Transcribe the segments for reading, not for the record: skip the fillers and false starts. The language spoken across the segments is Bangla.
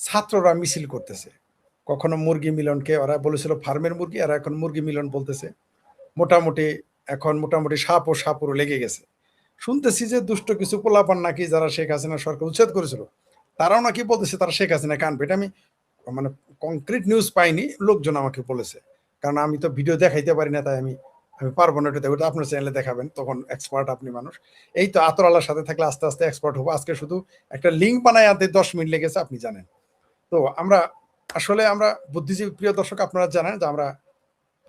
ছাত্ররা মিছিল করতেছে। কখনো মুরগি মিলনকে ওরা বলেছিল ফার্মের মুরগি, এরা এখন মুরগি মিলন বলতেছে। মোটামুটি এখন মোটামুটি সাপ ও সাপুড়ে লেগে গেছে। শুনতেছি যে দুষ্ট কিছু পোলাপান নাকি যারা শেখ হাসিনা সরকার উচ্ছেদ করেছিল, তারাও নাকি বলতেছে তারা শেখ হাসিনা কানবে। এটা আমি মানে কংক্রিট নিউজ পাইনি, লোকজন আমাকে বলেছে। কারণ আমি তো ভিডিও দেখাইতে পারি না, তাই আমি আমি পারবো না। ওটা আপনার চ্যানেলে দেখাবেন, তখন এক্সপার্ট আপনি মানুষ। এই তো আতর আল্লাহর সাথে থাকলে আস্তে আস্তে এক্সপার্ট হবো। আজকে শুধু একটা লিঙ্ক বানায় আনতে 10 মিনিট লেগেছে, আপনি জানেন। তো আমরা বুদ্ধিজীবী, প্রিয় দর্শক আপনারা জানেন যে আমরা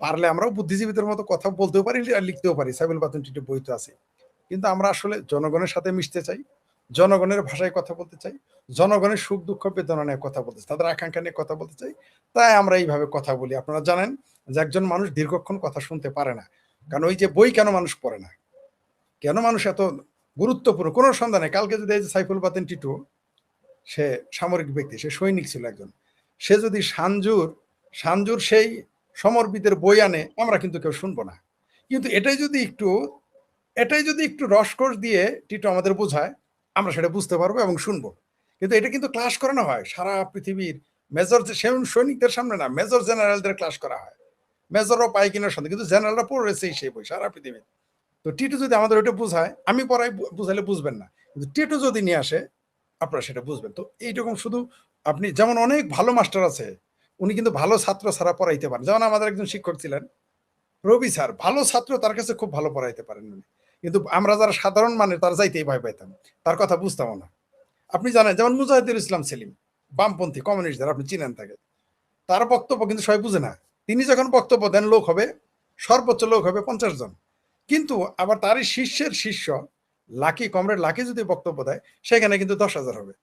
পারলে আমরাও বুদ্ধিজীবীদের মতো কথা বলতেও পারি আর লিখতেও পারি, সাইবুল বাতুন টিটু বই তো আছে। কিন্তু আমরা আসলে জনগণের সাথে মিশতে চাই, জনগণের ভাষায় কথা বলতে চাই, জনগণের সুখ দুঃখ বেদনা নিয়ে কথা বলতে চাই, তাদের আকাঙ্ক্ষা নিয়ে কথা বলতে চাই। তাই আমরা এইভাবে কথা বলি। আপনারা জানেন যে একজন মানুষ দীর্ঘক্ষণ কথা শুনতে পারে না। কারণ ওই যে বই কেন মানুষ পড়ে না, কেন মানুষ এত গুরুত্বপূর্ণ কোনো সন্ধান নেই। কালকে যদি এই যে সাইফুল বাতেন টিটু, সে সামরিক ব্যক্তি, সে সৈনিক ছিল একজন, সে যদি সানজুর সেই সমরবিদের বই আনে, আমরা কিন্তু কেউ শুনবো না। কিন্তু এটাই যদি একটু রসকস দিয়ে টিটো আমাদের বোঝায়, আমরা সেটা বুঝতে পারবো এবং শুনবো। কিন্তু এটা কিন্তু ক্লাস করানো হয় সারা পৃথিবীর মেজর সৈনিকদের সামনে না, মেজর জেনারেলদের ক্লাস করা হয়। মেজরও পায় কিনার সন্দেহ, কিন্তু জেনারেলরা পড়েছেই সেই বই সারা পৃথিবী। তো টিটু যদি আমাদের ওইটা বোঝায়, আমি পড়াই বুঝাইলে বুঝবেন না, কিন্তু টিটু যদি নিয়ে আসে আপনারা সেটা বুঝবেন। তো এইরকম শুধু আপনি যেমন অনেক ভালো মাস্টার আছে, উনি কিন্তু ভালো ছাত্র ছাড়া পড়াইতে পারেন। যেমন আমাদের একজন শিক্ষক ছিলেন রবি স্যার, ভালো ছাত্র, তার কাছে খুব ভালো পড়াইতে পারেন উনি। কিন্তু আমরা যারা সাধারণ মানে তারা যাইতেই ভয় পাইতাম, তার কথা বুঝতাম না। আপনি জানেন যেমন মুজাহিদুল ইসলাম সেলিম, বামপন্থী কমিউনিস্টদের আপনি চিনেন তাকে, তার বক্তব্য কিন্তু সবাই বুঝে না। তিনি যখন বক্তব্য দেন লোক হবে, সর্বোচ্চ লোক হবে 50 জন। কিন্তু আবার তারই শিষ্যের শিষ্য লাকি, কমরেড লাকি যদি বক্তব্য দেয়, সেখানে কিন্তু 10,000 হবে।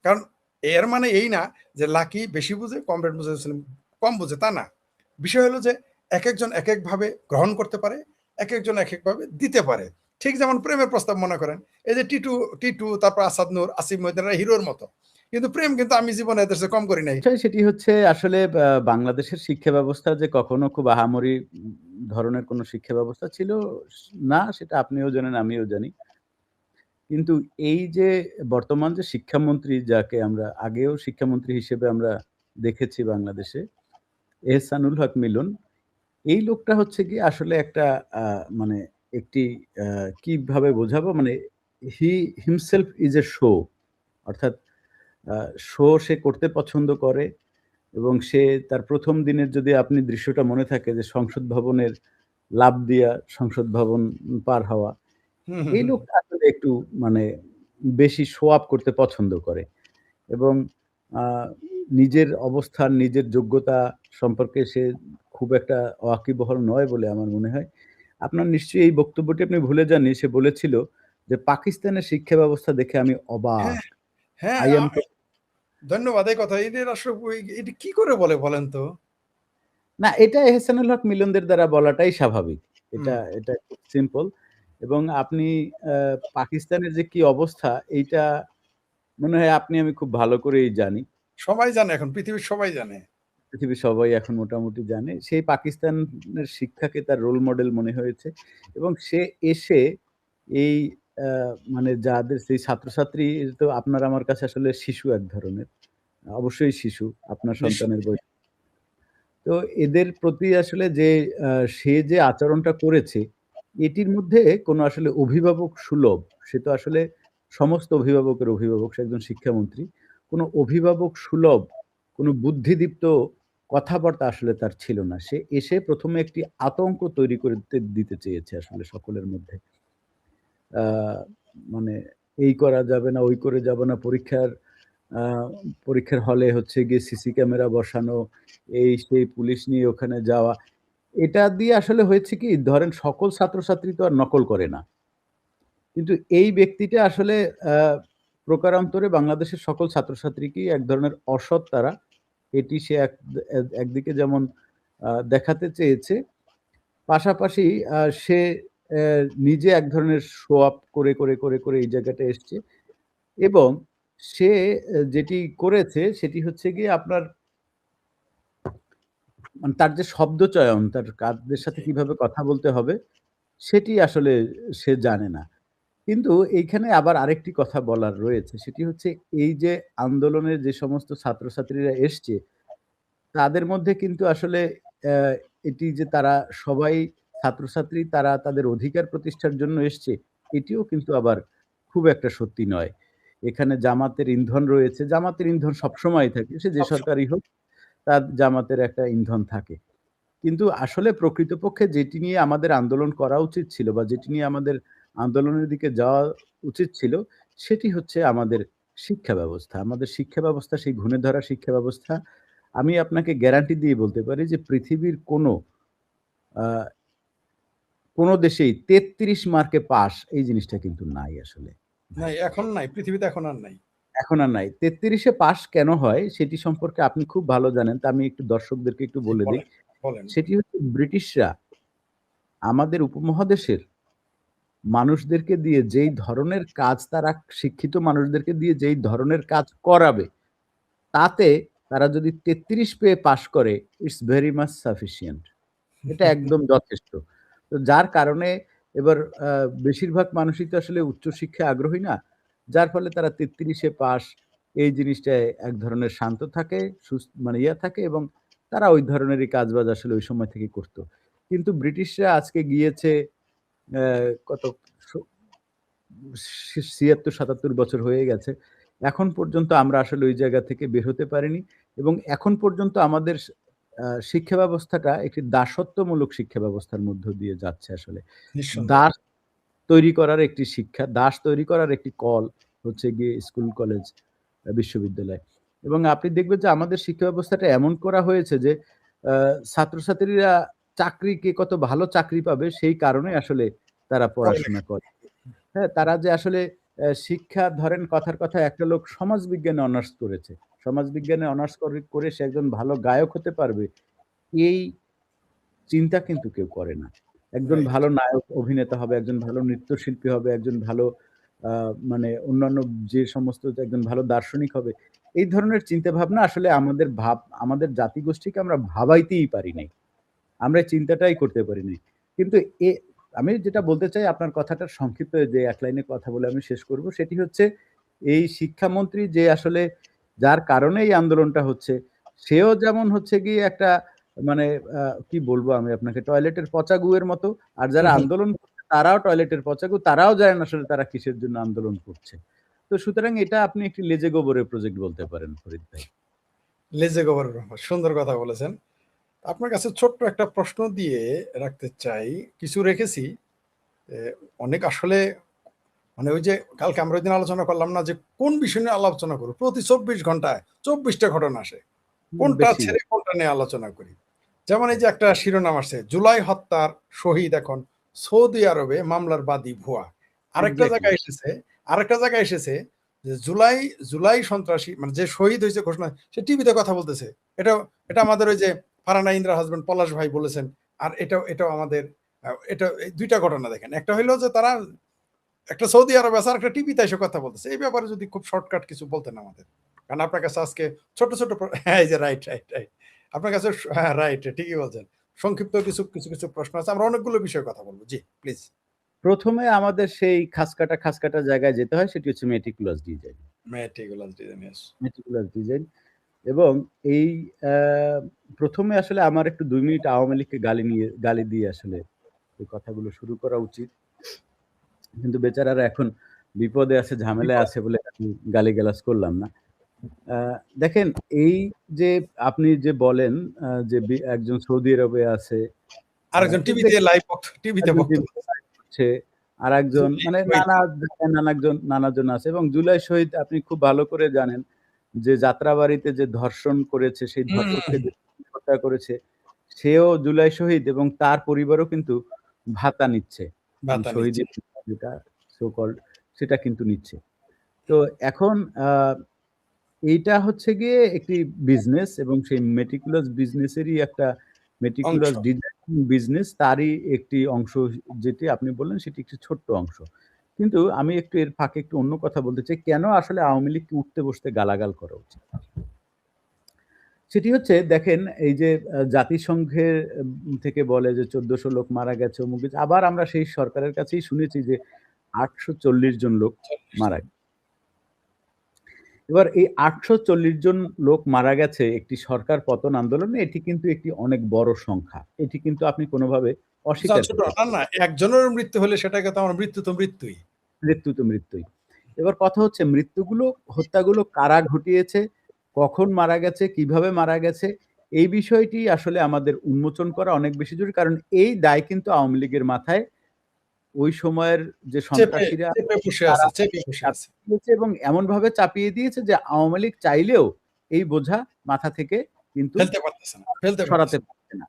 কারণ এর মানে এই না যে লাকি বেশি বুঝে, কমরেড মুজাহিদুল ইসলাম কম বুঝে, তা না। বিষয় হলো যে এক একজন এক একভাবে গ্রহণ করতে পারে, এক একজন এক একভাবে দিতে পারে। ঠিক যেমন প্রেমের প্রস্তাব মনে করেন, এই যে টিটু টিটু তারপর আসাদ নূর, আসিফ মহিউদ্দিন হিরোর মতো, কিন্তু প্রেম কিন্তু আমি জীবনে এদের কাছে কম করি নাই। সেটি হচ্ছে আসলে বাংলাদেশের শিক্ষা ব্যবস্থা যে কখনো খুব আহামরি ধরনের কোনো শিক্ষা ব্যবস্থা ছিল না, সেটা আপনিও জানেন, আমিও জানি। কিন্তু এই যে বর্তমান যে শিক্ষামন্ত্রী, যাকে আমরা আগেও শিক্ষামন্ত্রী হিসেবে আমরা দেখেছি বাংলাদেশে, এহসানুল হক মিলন, এই লোকটা হচ্ছে গিয়ে আসলে একটা আ মানে একটি আ কিভাবে বোঝাবো? মানে he himself is A show. অর্থাৎ আ শো সে করতে পছন্দ করে এবং সে তার ১ম দিনের যদি আপনি দৃশ্যটা মনে থাকে যে সংসদ ভবনের লাফ দিয়া সংসদ ভবন পার হওয়া। হুম, হুম, এই হুম। লোকটা আসলে একটু মানে বেশি শো অফ করতে পছন্দ করে এবং আ নিজের অবস্থান, নিজের যোগ্যতা সম্পর্কে সে খুব একটা ওয়াকিবহাল নয় বলে আমার মনে হয়। আপনার নিশ্চয়ই এই বক্তব্যটি আপনি ভুলে যাননি। সে বলেছিল যে, "পাকিস্তানের শিক্ষা ব্যবস্থা দেখে আমি অবাক। হ্যাঁ, হ্যাঁ, I am" ধন্যবাদ। এই কথা এদের আসলে এটা কি করে বলে বলেন তো? না, এটা এহসানুল হক মিলনদের দ্বারা বলাটাই স্বাভাবিক। হুম, এটা খুব সিম্পল এবং আপনি আ পাকিস্তানের যে কি অবস্থা এইটা মনে হয় আপনি আমি খুব ভালো করেই জানি। সবাই জানে, এখন পৃথিবীর সবাই জানে। পৃথিবীর সবাই এখন মোটামুটি জানে। সেই পাকিস্তানের শিক্ষাকে তার রোল মডেল মনে হয়েছে এবং সে এসে এই আ মানে যাদের সেই ছাত্রছাত্রী তো আপনার আমার কাছে আসলে শিশু এক ধরনের। অবশ্যই শিশু, আপনার সন্তানের নিঃসন্দেহে। বয়স। তো এদের প্রতি আসলে যে আ সে যে আচরণটা করেছে, এটির মধ্যে কোনো আসলে অভিভাবক সুলভ, সে তো আসলে সমস্ত অভিভাবকের অভিভাবক, সে একজন শিক্ষামন্ত্রী। কোনো অভিভাবক সুলভ, কোনো বুদ্ধিদীপ্ত কথাবার্তা আসলে তার ছিল না। সে এসে ১ম এ একটি আতঙ্ক তৈরি করতে দিতে চেয়েছে আসলে সকলের মধ্যে। আ মানে এই করা যাবে না, ওই করে যাব না, আ পরীক্ষার হলে হচ্ছে গিয়ে সিসি ক্যামেরা বসানো, এই সেই পুলিশ নিয়ে ওখানে যাওয়া। এটা দিয়ে আসলে হয়েছে কি, ধরেন সকল ছাত্রছাত্রী তো আর নকল করে না। কিন্তু এই ব্যক্তিটা আসলে আ প্রকারান্তরে বাংলাদেশের সকল ছাত্রছাত্রীকেই এক ধরনের অসৎ তারা। এটি সে একদিকে যেমন দেখাতে চেয়েছে, পাশাপাশি সে অ্যা নিজে এক ধরনের শো অফ করে এই জায়গাটায় এসছে এবং সে যেটি করেছে সেটি হচ্ছে গিয়ে আপনার মানে তার যে শব্দচয়ন, তার কাদের সাথে জি। কিভাবে কথা বলতে হবে, সেটি আসলে সে জানে না। কিন্তু এইখানে আবার আরেকটি কথা বলার রয়েছে। সেটি হচ্ছে এই যে আন্দোলনের যে সমস্ত ছাত্রছাত্রীরা এসছে, তাদের মধ্যে কিন্তু আসলে অ্যা এটি যে তারা সবাই ছাত্রছাত্রী তারা তাদের অধিকার প্রতিষ্ঠার জন্য এসছে, এটিও কিন্তু আবার খুব একটা সত্যি নয়। এখানে জামাতের ইন্ধন রয়েছে। জামাতের ইন্ধন সবসময়ই থাকে। সে যে সবসময়। সরকারই হোক, তার জামাতের একটা ইন্ধন থাকে। কিন্তু আসলে প্রকৃতপক্ষে যেটি নিয়ে আমাদের আন্দোলন করা উচিত ছিল বা যেটি নিয়ে আমাদের আন্দোলনের দিকে যাওয়া উচিত ছিল, সেটি হচ্ছে আমাদের শিক্ষা ব্যবস্থা। আমাদের শিক্ষা ব্যবস্থা সেই ঘুণে ধরা শিক্ষা ব্যবস্থা। আমি আপনাকে গ্যারান্টি দিয়ে বলতে পারি যে পৃথিবীর আ কোনো দেশেই ৩৩ মার্কে পাস এই জিনিসটা কিন্তু নাই আসলে ভাই। নাই, এখন নাই। পৃথিবীতে এখন আর নাই। এখন আর নাই। ৩৩ এ পাস কেন হয় সেটি সম্পর্কে আপনি খুব ভালো জানেন। তা আমি একটু দর্শকদেরকে একটু জি, বলে দেই। বলেন, বলেন। সেটি হচ্ছে ব্রিটিশরা আমাদের উপমহাদেশের মানুষদেরকে দিয়ে যেই ধরনের কাজ তারা শিক্ষিত মানুষদেরকে দিয়ে যেই ধরনের কাজ করাবে, তাতে তারা যদি ৩৩ পেয়ে পাস করে, ইটস ভেরি মাচ সাফিসিয়েন্ট। এটা একদম যথেষ্ট। তো যার কারণে এবার আ বেশিরভাগ মানুষই তো আসলে উচ্চশিক্ষায় আগ্রহী না। যার ফলে তারা ৩৩ এ পাস এই জিনিসটায় এক ধরনের শান্ত থাকে, মানে থাকে এবং তারা ওই ধরনেরই কাজবাজ আসলে ওই সময় থেকে করত। কিন্তু ব্রিটিশরা আজকে গিয়েছে অ্যা কত স ৭৬-৭৭ বছর হয়ে গেছে। এখন পর্যন্ত আমরা আসলে ওই জায়গা থেকে বের হতে পারিনি এবং এখন পর্যন্ত আমাদের শিক্ষা ব্যবস্থাটা একটি দাসত্বমূলক শিক্ষা ব্যবস্থার মধ্য দিয়ে যাচ্ছে আসলে। নিঃসন্দেহে। দাস তৈরি করার একটি শিক্ষা, দাস তৈরি করার একটি কল হচ্ছে গিয়ে স্কুল, কলেজ, বিশ্ববিদ্যালয়। এবং আপনি দেখবেন যে আমাদের শিক্ষা ব্যবস্থাটা এমন করা হয়েছে যে আ ছাত্রছাত্রীরা কে কত ভালো চাকরি পাবে সেই কারণে আসলে তারা পড়াশোনা পড়ালেখা। করে। হ্যাঁ, তারা যে আসলে শিক্ষা ধরেন কথার কথা একটা লোক সমাজবিজ্ঞানে অনার্স করেছে। সমাজবিজ্ঞানে অনার্স করে সে একজন ভালো গায়ক হতে পারবে। এই চিন্তা কিন্তু কেউ করে না। একজন রাইট। ভালো নায়ক, অভিনেতা হবে, একজন ভালো নৃত্যশিল্পী হবে, একজন ভালো আ মানে অন্যান্য যে সমস্ত একজন ভালো দার্শনিক হবে। এই ধরনের চিন্তাভাবনা আসলে আমাদের জাতিগোষ্ঠীকে আমরা ভাবাইতেই পারি নাই। আমরা এই চিন্তাটাই করতে পারি নাই। কিন্তু আমি যেটা বলতে চাই আপনার কথাটা সংক্ষিপ্ত যে এক লাইনে কথা বলে আমি শেষ করব। সেটি হচ্ছে এই শিক্ষামন্ত্রী যে আসলে যার কারণে এই আন্দোলনটা হচ্ছে, সেও যেমন হচ্ছে গিয়ে একটা মানে আ কি বলবো আমি আপনাকে টয়লেটের পচা গুয়ের মতো। আর হু, যারা হু। আন্দোলন করছে তারাও টয়লেটের পচা গু, তারাও জানে না আসলে তারা কিসের জন্য আন্দোলন করছে। তো সুতরাং এটা আপনি একটি লেজে গোবরের প্রজেক্ট বলতে পারেন ফরিদ ভাই। লেজে গোবরের ব্যাপার। সুন্দর কথা বলেছেন। আপনার কাছে ছোট্ট একটা প্রশ্ন দিয়ে রাখতে চাই। কিছু রেখেছি। এ অনেক আসলে মানে ওই যে কালকে আমরা ওইদিন আলোচনা করলাম না যে কোন বিষয় নিয়ে আলোচনা করব। প্রতি ২৪ ঘন্টায় ২৪ টা ঘটনা আসে। কোনটা বেশি। ছেড়ে কোনটা নিয়ে আলোচনা করি। যেমন এই যে একটা শিরোনাম আসছে, জুলাই হত্যার শহীদ এখন সৌদি আরবে মামলার বাদী ভুয়া। আরেকটা এক্সাক্টলি। জায়গায় এসেছে আরেকটা জায়গায় এসেছে যে জুলাই সন্ত্রাসী মানে যে শহীদ হয়েছে ঘোষণা সে টিভিতে কথা বলতেছে। এটা এটা আমাদের ওই যে ফারহানা ইন্দ্রার হাসব্যান্ড পলাশ ভাই বলেছেন। আর এটাও আমাদের এটা এই ২ টা ঘটনা দেখেন। একটা হইলো যে তারা একটা সৌদি আরবে আছে, আরেকটা টিভিতে এসে কথা বলতেছে। এই ব্যাপারে যদি খুব শর্টকাট কিছু বলতেন আমাদের। কারণ আপনার কাছে আজকে ছোট হ্যাঁ, এই যে রাইট। আপনার কাছে হ্যাঁ, রাইট ঠিকই বলছেন। সংক্ষিপ্ত কিছু প্রশ্ন আছে। আমরা অনেকগুলো বিষয়ে কথা বলব। জি, প্লিজ। ১ম এ আমাদের সেই খাসকাটা জায়গায় যেতে হয় সেটি হচ্ছে meticulous design. Meticulous design, yes. Meticulous design এবং এই আ ১ম এ আসলে আমার একটু ২ মিনিট আওয়ামী লীগকে গালি দিয়ে আসলে এই কথাগুলো শুরু করা উচিত। কিন্তু বেচারারা এখন বিপদে আছে, ঝামেলায় বিপদ। আছে বলে আমি গালিগালাজ করলাম না। আ দেখেন এই যে আপনি যে বলেন যে একজন সৌদি আরবে আছে, আরেকজন টিভিতে একজন বক্তব্য টিভিতে কাজ করছে, আরেকজন মানে শহীদ। নানা জায়গায় নানাজন আছে এবং জুলাই শহীদ আপনি খুব ভালো করে জানেন যে যাত্রাবাড়ীতে যে ধর্ষণ করেছে, সেই ধর্ষককে হুম, যে হত্যা করেছে, সেও জুলাই শহীদ এবং তার পরিবারও কিন্তু ভাতা নিচ্ছে। ভাতা নিচ্ছে। শহীদের যেটা সো কল্ড সেটা কিন্তু নিচ্ছে। তো এখন আ এইটা হচ্ছে গিয়ে একটি বিজনেস এবং সেই মেটিকুলাস বিজনেসেরই একটা অংশ। মেটিকুলাস ডিজাইন বিজনেস তারই একটি অংশ যেটি আপনি বললেন সেটি একটি ছোট্ট অংশ। কিন্তু আমি একটু এর ফাঁকে একটু অন্য কথা বলতে চাই। কেন আসলে আওয়ামী লীগকে উঠতে বসতে গালাগাল করা উচিত? সেটি হচ্ছে দেখেন এই যে জাতিসংঘের থেকে বলে যে ১৪০০ লোক মারা গেছে, অমুক গেছে। আবার আমরা সেই সরকারের কাছেই শুনেছি যে 840 জন লোক 40 মারা জন। গেছে। এবার এই 840 জন লোক মারা গেছে একটি সরকার পতন আন্দোলনে, এটি কিন্তু একটি অনেক বড় সংখ্যা। এটি কিন্তু আপনি কোনোভাবে অস্বীকার ছোট করতে না, না একজনের মৃত্যু হলে সেটাকে তো আমার মৃত্যু তো মৃত্যুই। মৃত্যু তো মৃত্যুই। এবার কথা হচ্ছে হত্যাগুলো কারা ঘটিয়েছে, কখন মারা গেছে, কিভাবে মারা গেছে, এই বিষয়টি আসলে আমাদের উন্মোচন করা অনেক বেশি জরুরি। কারণ এই দায় কিন্তু আওয়ামী লীগের মাথায় ওই সময়ের যে চেপে সন্ত্রাসীরা চেপে বসে তারা আছে, চেপে বসে আছে। চাপিয়ে দিয়েছে এবং এমনভাবে চাপিয়ে দিয়েছে যে আওয়ামী লীগ চাইলেও এই বোঝা মাথা থেকে কিন্তু ফেলতে পারতেছে না, ফেলতে সরাতে পারতেছে না। পারছে না।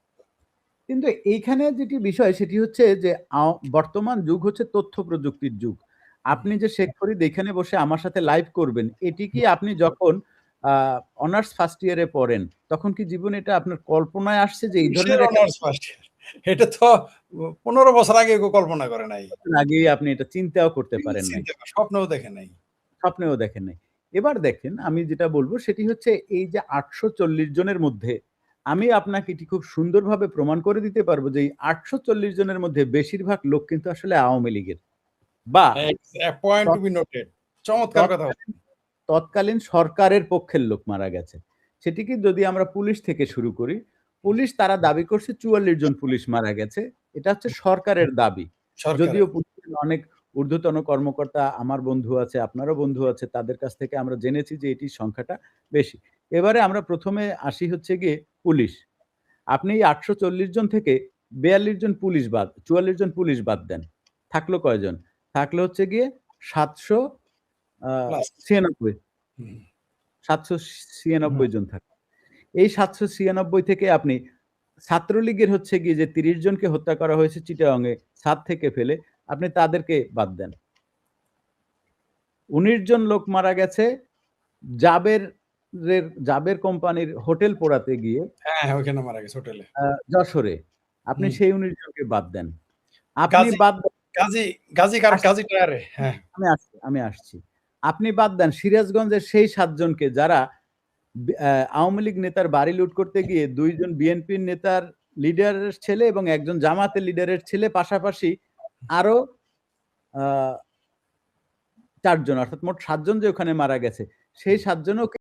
কিন্তু এইখানে যেটি বিষয় সেটি হচ্ছে যে বর্তমান যুগ হচ্ছে তথ্য প্রযুক্তির যুগ। হুম, আপনি যে শেখ ফরিদ এখানে বসে আমার সাথে লাইভ করবেন, এটি কি হুম। আপনি যখন আ অনার্স ফার্স্ট ইয়ারে পড়েন, তখন কি জীবনে এটা আপনার কল্পনায় আসছে যে এই কিসের ধরনের একটা অনার্স ফার্স্ট ইয়ার? এটা তো ১৫ বছর আগে কেউ কল্পনা করে নাই। আগেই আপনি এটা চিন্তাও করতে পারেন নাই। স্বপ্নেও দেখে নাই। স্বপ্নেও দেখেন নাই। এবার দেখেন আমি যেটা বলব সেটি হচ্ছে এই যে ৮৪০ জনের মধ্যে আমি আপনাকে এটি খুব সুন্দরভাবে প্রমাণ করে দিতে পারবো যে এই ৮৪০ জনের মধ্যে বেশিরভাগ লোক কিন্তু আসলে আওয়ামী লীগের বা পয়েন্ট টু তৎ বি নোটেড। চমৎকার কথা বলছেন। তৎকালীন তৎকালীন সরকারের পক্ষের লোক মারা গেছে। সেটিকে যদি আমরা পুলিশ থেকে শুরু করি, পুলিশ তারা দাবি করছে ৪৪ জন পুলিশ মারা গেছে। এটা হচ্ছে সরকারের দাবি। যদিও সরকারের। পুলিশের অনেক ঊর্ধ্বতন কর্মকর্তা আমার বন্ধু আছে, আপনারও বন্ধু আছে, তাদের কাছ থেকে আমরা জেনেছি যে এটির সংখ্যাটা বেশি। এবারে আমরা ১ম এ আসি হচ্ছে গিয়ে পুলিশ। আপনি এই ৮৪০ জন থেকে ৪২ জন পুলিশ ৪৪ জন পুলিশ বাদ দেন। থাকলো কয়জন? থাকলো হচ্ছে গিয়ে ৭০০ আ প্লাস। ৯৬ হুম, ৭৯৬ হুম। জন থাকে। এই ৭৯৬ থেকে আপনি ছাত্রলীগের হচ্ছে গিয়ে যে ৩০ জনকে হত্যা করা হয়েছে চিটাগংয়ে ছাদ থেকে ফেলে, আপনি তাদেরকে বাদ দেন। ১৯ জন লোক মারা গেছে জাবের জাবের কোম্পানির হোটেল পোড়াতে গিয়ে হ্যাঁ, হ্যাঁ, ওইখানে মারা গেছে হোটেলে। আ যশোরে। আপনি হুম। সেই ১৯ জনকে বাদ দেন। আপনি গাজী, বাদ দেন গাজী, গাজী কার আসছি, গাজী টায়ারে। হ্যাঁ। আমি আসছি। আপনি বাদ দেন সিরাজগঞ্জের সেই ৭ জনকে যারা আওয়ামী লীগ নেতার বাড়ি লুট করতে গিয়ে ২ জন বিএনপির নেতার লিডারের ছেলে এবং একজন জামাতের লিডারের ছেলে পাশাপাশি আরো আ ৪ জন অর্থাৎ মোট ৭ জন যে ওখানে মারা গেছে, সেই ৭ জনও